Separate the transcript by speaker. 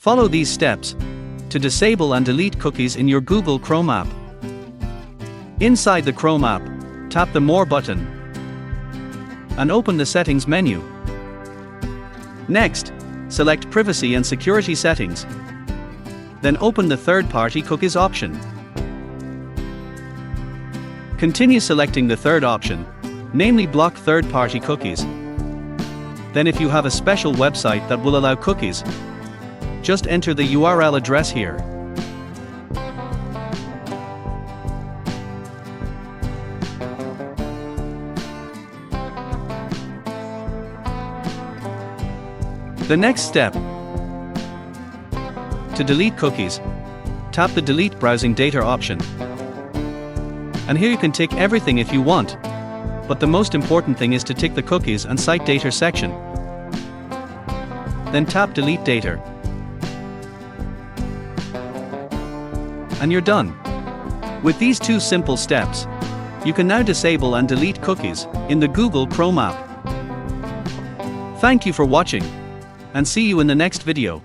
Speaker 1: Follow these steps to disable and delete cookies in your Google Chrome app. Inside the Chrome app, tap the More button and open the Settings menu. Next, select Privacy and Security Settings. Then open the Third-Party Cookies option. Continue selecting the third option, namely Block Third-Party Cookies. Then if you have a special website that will allow cookies, just enter the URL address here. The next step, to delete cookies, tap the Delete Browsing Data option. And here you can tick everything if you want, but the most important thing is to tick the Cookies and Site Data section. Then tap Delete Data. And you're done. With these two simple steps, you can now disable and delete cookies in the Google Chrome app. Thank you for watching, and see you in the next video.